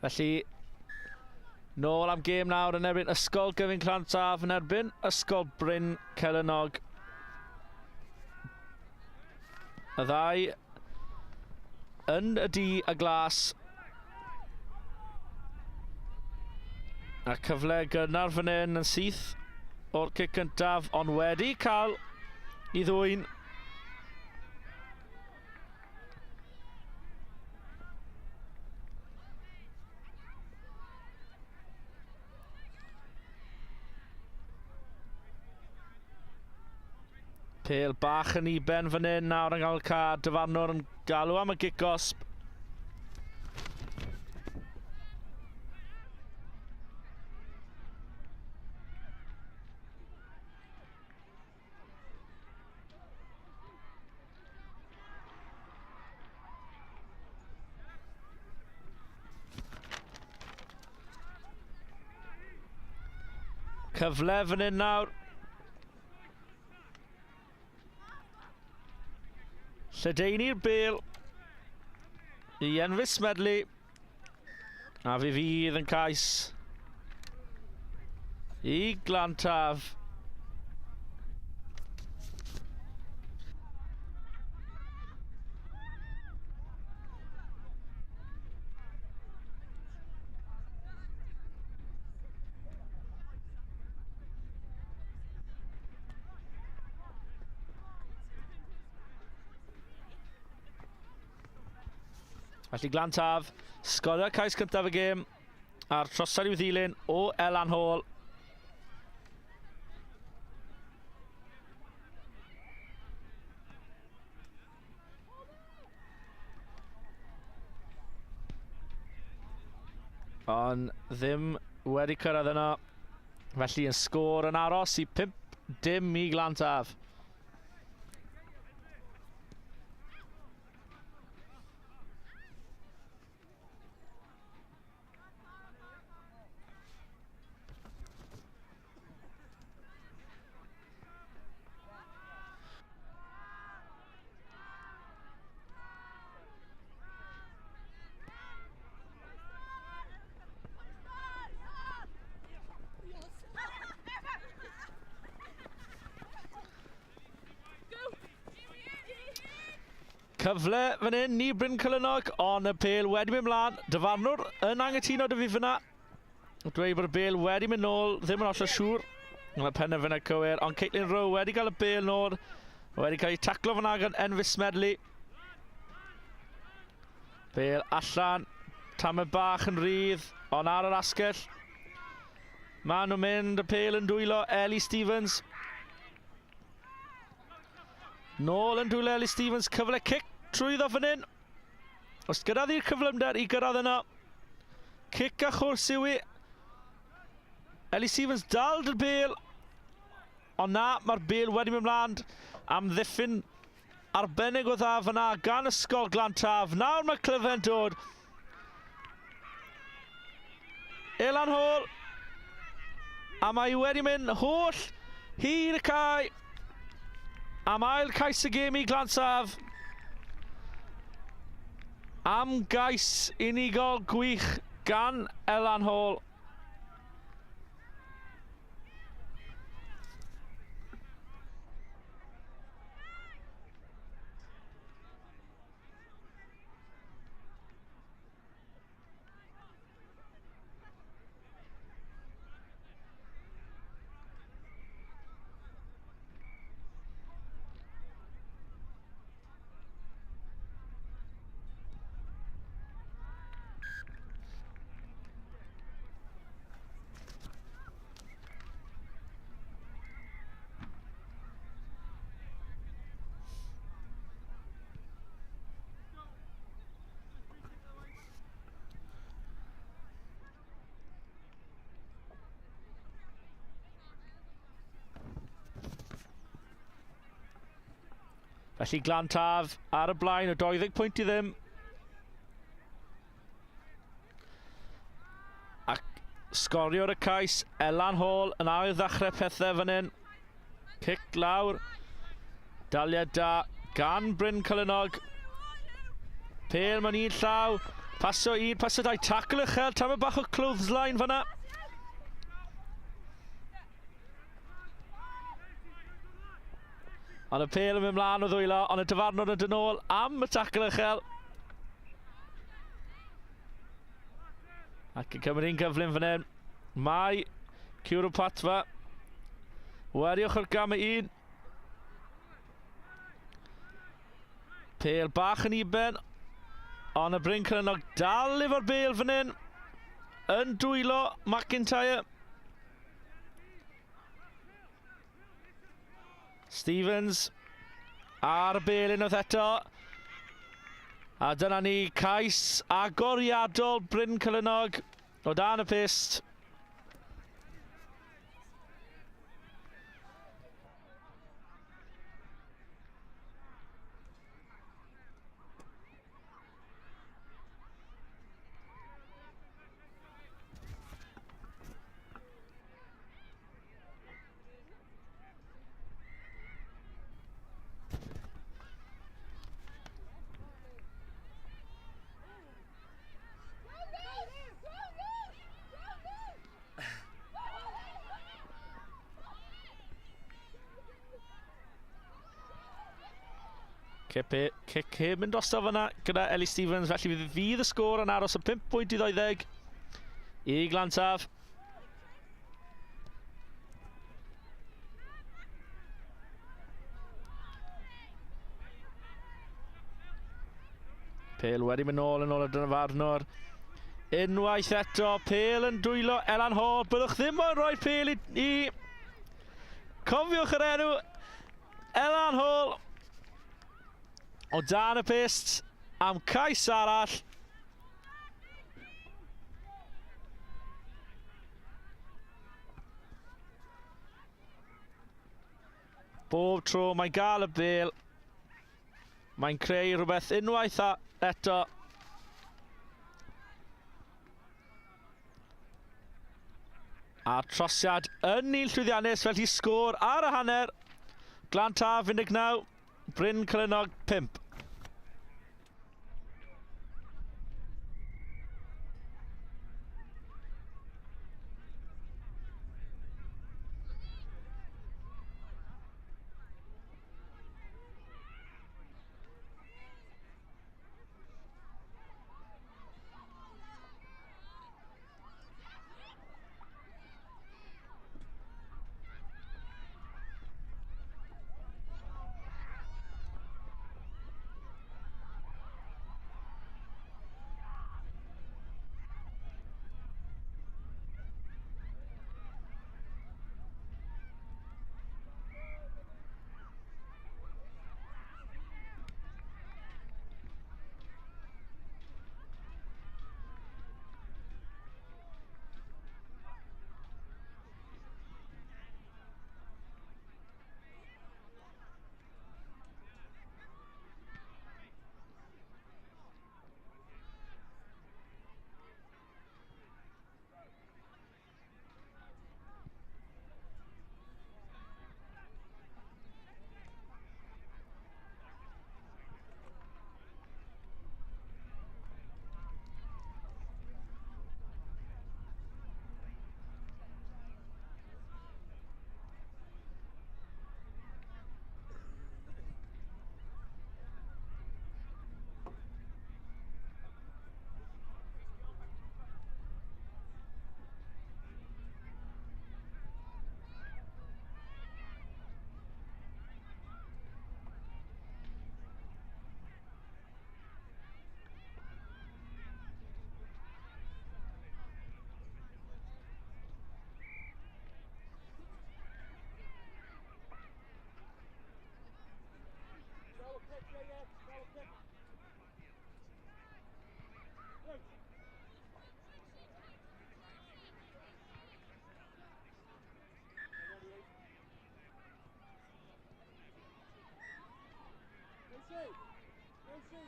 Felly, nôl am gêm nawr yn erbyn ysgol Gyfun Glantaf yn erbyn ysgol Bryn Celynnog. Y ddau yn y du y glas. A cyfle gynnar fan hyn yn syth o'r cic cyntaf, ond wedi cael I ddwyn. Pêl bach yn uben fan hyn nawr yn cael card. Dyfarnwr yn galw am y gic-gosb. Cyfle fan hyn nawr. Lledaeni'r bêl I enfus medlu. A fi fydd yn cais I Glantaf. Felly Glantaf, sgorio cais cyntaf y gêm a'r trosad i'w ddilyn o Elan Hall. Ond ddim wedi cyrraedd yno. Felly yn sgôr yn aros I 5-dim I Glantaf. Cyfle fan hyn I Bryn Celynnog, ond y pêl wedi mynd mlaen. Dyfarnwr yn angytuno dy fi fyna. Dweud bod y bêl wedi mynd nôl, ddim yn hollol siŵr. Yn y penderfyniad cywir, ond Caitlin Rowe wedi cael y bêl nôl. Wedi cael ei taclo fyna gan enfus medlu. Bêl allan, tamau bach yn rydd, ond ar yr asgell. Maen nhw'n mynd, y pêl yn dwylo Ellie Stevens. Nôl yn dwylo Ellie Stevens, cyfle cic trwyddo fan hyn. Os gyrraedd i'r cyflymder I gyrraedd yno. Cic a chwrs yw I. Ellie Stevens dal dy'r bêl. Ond na, mae'r bêl wedi mynd mlaen am ddiffyn arbennig o dda fyna gan ysgol Glantaf. Nawr mae clyfau'n dod. Elan Hall. A mae wedi mynd holl hyd y cae. Am ail cais y gêm I Glantaf. Am gais unigol gwych gan Elan Hall. Felly Glantaf ar y blaen o 20 pwynt I ddim. Ac sgorio'r y cais Elan Hall yn ail ddechrau pethau fan hyn. Cic lawr. Daliad da gan Bryn Celynnog. Pêl mewn un llaw. Pasio un, pasio dau, tackle uchel, tam y bach o clothesline fanna. Ond y pel yn mynd mlaen o ddwylo, ond y dyfarnwr yn dyn ôl am y tackle uchel. Ac yn cymryd un gyflym fan hyn. Mae Cwrw Patfa. Wedi ochr gam y un. Pel bach yn uben. Ond y Bryn Celynnog dal efo'r bel fan hyn. Yn dwylo McIntyre. Stevens ar y bel unwaith eto. A dyna ni cais agoriadol Bryn Celynnog o dan y pist. Cic heb mynd drosto fanna gyda Ellie Stevens, felly fydd y sgôr yn aros o 5 pwynt i 20 i Glantaf. Pel wedi mynd nôl yn ôl y dyfarnwr. Unwaith eto, Pel yn dwylo Elan Hall. Byddwch ddim yn rhoi Pel i... Cofiwch yr enw Elan Hall o dan y pist am cais arall. Bob tro mae'n gael y bel, mae'n creu rhywbeth unwaith eto. A trosiad yn un llwyddiannus, felly sgôr ar y hanner. Glantaf 19, Bryn Celynnog 5.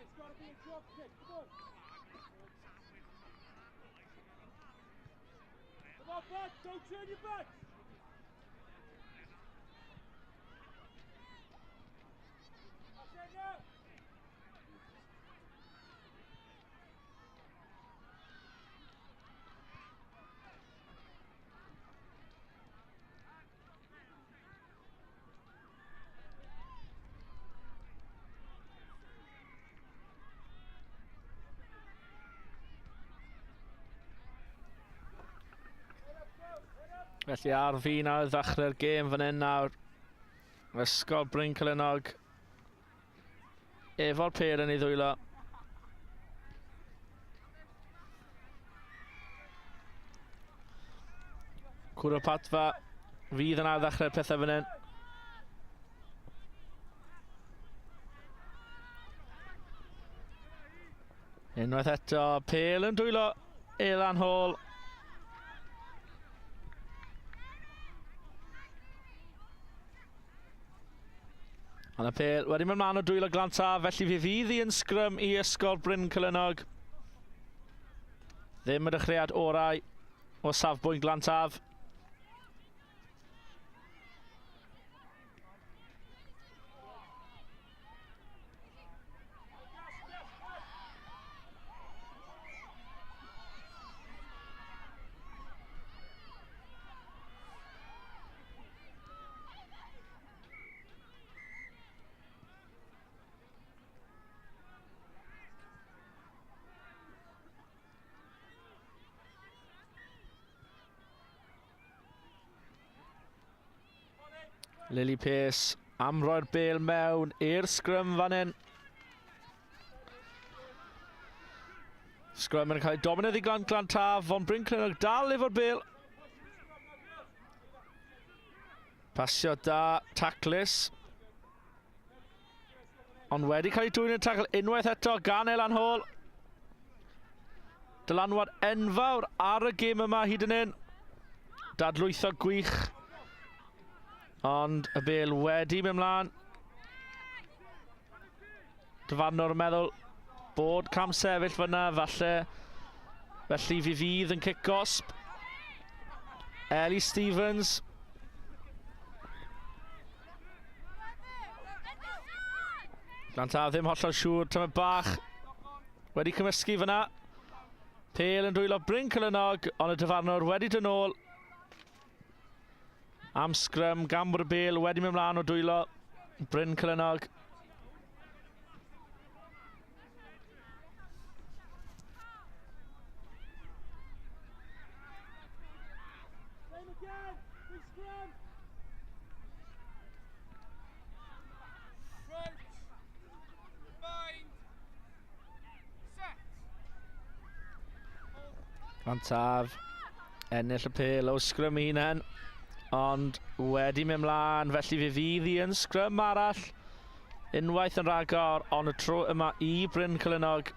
It's got to be a drop kick. Come on. Come on, back. Don't turn your back. That's it now. Felly ar fi nawr ddechrau'r gêm fan hyn nawr. Ysgol Bryn Celynnog efo'r pêl yn ei ddwylo. Cwr o Patfa fydd yna ddechrau'r pethau fan hyn. Unwaith eto, pêl yn dwylo Elan Hall. Ond y pêl wedi mynd mlaen o dwylo Glantaf, felly fi fydd i yn sgrym i ysgol Bryn Celynnog. Ddim y dechreuad orau o safbwynt Glantaf. Lily Pace am roi'r bêl mewn i'r sgrym fan hyn. Sgrym yn cael ei dominydd i Glantaf, ond Bryn Celynnog dal efo'r bêl. Pasio da, taclus. Ond wedi cael ei dwyn yn tacl unwaith eto gan Elan Hall. Dylanwad enfawr ar y gêm yma hyd yn hyn. Dadlwytho gwych. Ond y bêl wedi mynd mlaen. Dyfarnwr yn meddwl bod cam sefyll fyna, falle. Felly fi fydd yn cic-gosb. Ellie Stevens. Glantaf ddim hollol siŵr, tymed bach. Wedi cymysgu fyna. Pêl yn dwylo Bryn Celynnog, ond y dyfarnwr wedi dod nôl. Am sgrym, gan bod y bêl wedi mynd mlaen o dwylo Bryn Celynnog. Same again. Big scrum. Right. Bind. Set. Glantaf ennill y pêl o sgrym unan. Ond wedi mynd mlaen, felly fi fydd i yn sgrym arall. Unwaith yn rhagor, ond y tro yma i Bryn Celynnog.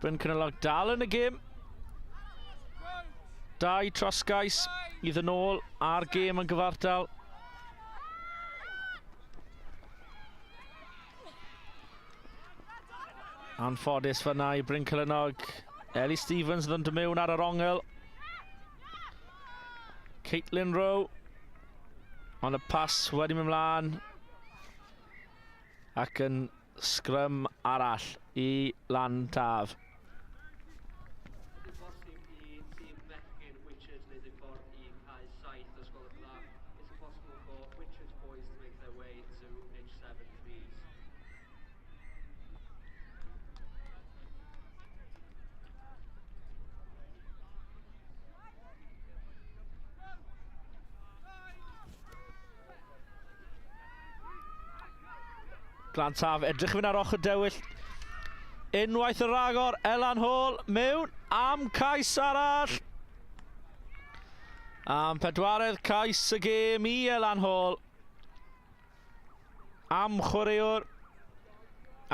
Bryn Celynnog dal yn y gêm. 2 trosgais i ddyn nôl ar gêm yn gyfartal. Anffodus fyna i Bryn Celynnog. Ellie Stevens yn dod mewn ar yr ongl. Caitlin Rowe, ond y pas wedi mynd mlaen ac yn sgrym arall i Glantaf. Glantaf edrych fynd ar ochr dewyll. Unwaith y rhagor, Elan Hall mewn am cais arall. Am pedwaredd cais y gêm i Elan Hall. Am chwaraewr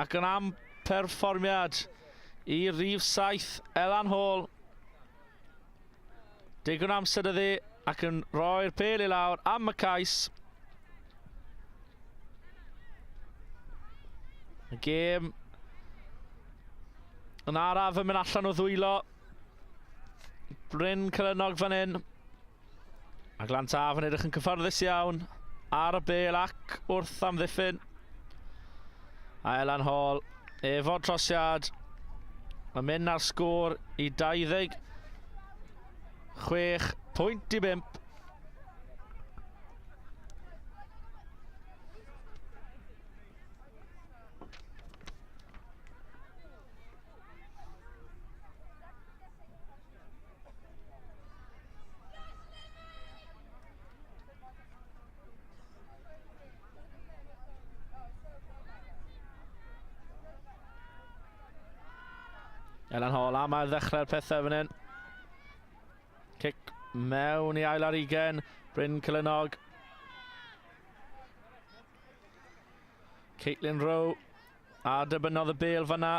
ac yn am perfformiad i rhif 7 Elan Hall. Digon amser iddi ac yn rhoi'r pêl i lawr am y cais. Y gêm yn araf yn mynd allan o ddwylo. Bryn Celynnog fan hyn. A Glantaf yn edrych yn cyfforddus iawn ar y bêl ac wrth amddiffyn. A Elan Hall efo'r trosiad yn mynd ar sgôr i 26 pwynt i 5. Elan Hall am ar ddechrau'r pethau fan hyn. Cic mewn i ail ar 20. Bryn Celynnog. Caitlin Rowe a dybynodd y bêl fanna.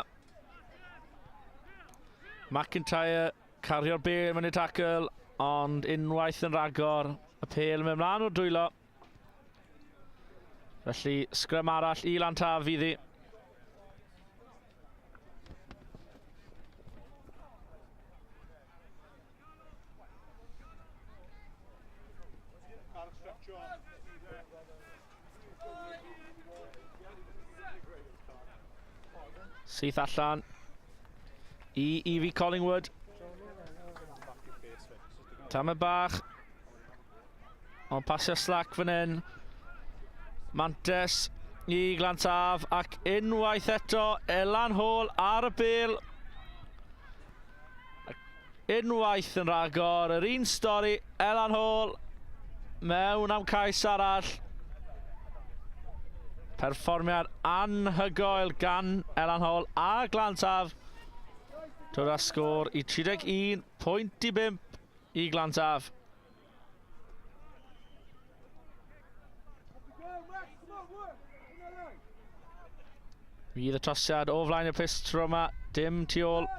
McIntyre cario'r bêl mewn i tackle, ond unwaith yn ragor. Y pêl mewn mlaen o'r dwylo. Felly sgrym arall i Glantaf fydd hi. Syth allan i Evie Collingwood. Tam y bach. Ond pasio slac fan hyn. Mantes i Glantaf ac unwaith eto Elan Hall ar y bêl. Unwaith yn ragor, yr un stori, Elan Hall mewn am cais arall. Perfformiad anhygoel gan Elan Hall a Glantaf. Dod â sgôr i 31.5 i Glantaf. Fydd y tosiad o flaen y pistro yma, dim tu ôl.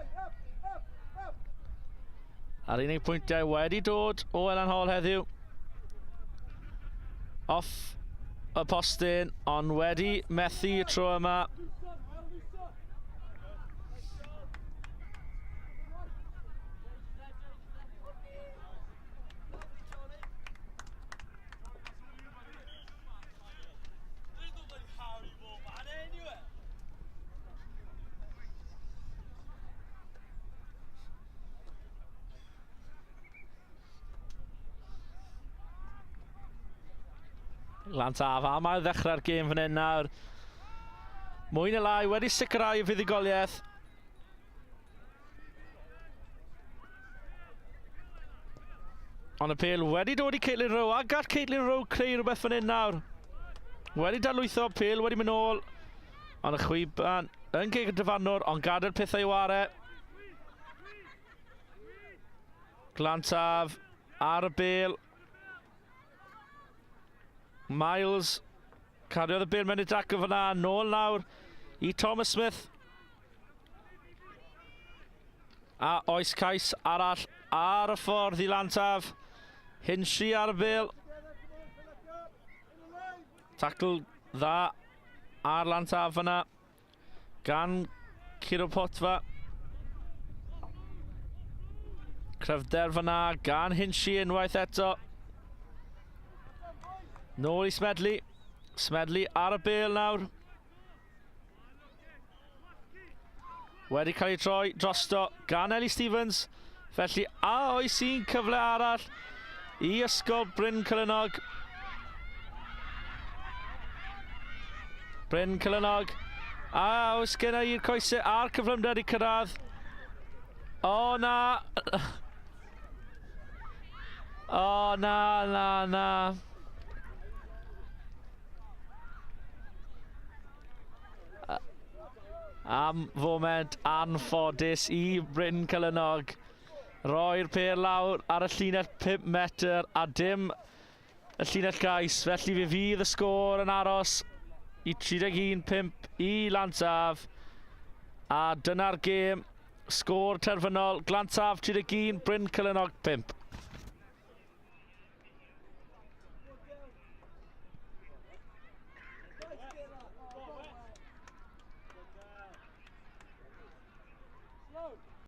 A'r unig pwyntiau wedi dod o Elan Hall heddiw. Off y postyn, ond wedi methu y tro yma. Glantaf am ail ddechrau'r gêm fan hyn nawr. Mwy neu lai wedi sicrhau y fuddugoliaeth. Ond y pêl wedi dod i Caitlin Rowe a gall Caitlin Rowe creu rhywbeth fan hyn nawr. Wedi darlwytho, pêl wedi mynd nôl. Ond y chwiban yn geg y dyfannwr, ond gadael pethau i ware. Glantaf ar y bêl. Miles cariodd y bêl mewn i dac o fanna, nôl nawr i Thomas Smith. A oes cais arall ar y ffordd i Glantaf. Hinshy ar y bêl. Tackle dda ar Glantaf fanna gan Ciro Potfa. Cryfder fanna gan Hinshy unwaith eto. Nôl i Smedley. Smedley ar y bêl nawr. Wedi cael ei troi drosto gan Ellie Stevens. Felly a oes un cyfle arall i ysgol Bryn Celynnog. Bryn Celynnog. A oes genna i'r coesau a'r cyflymder i cyrraedd. O na. O na, na, na. Am foment anffodus i Bryn Celynnog. Roi'r pêl lawr ar y llinell 5 metr a dim y llinell gais. Felly fydd y sgôr yn aros i 31-5 i Glantaf. A dyna'r gêm. Sgôr terfynol. Glantaf 31, Bryn Celynnog 5.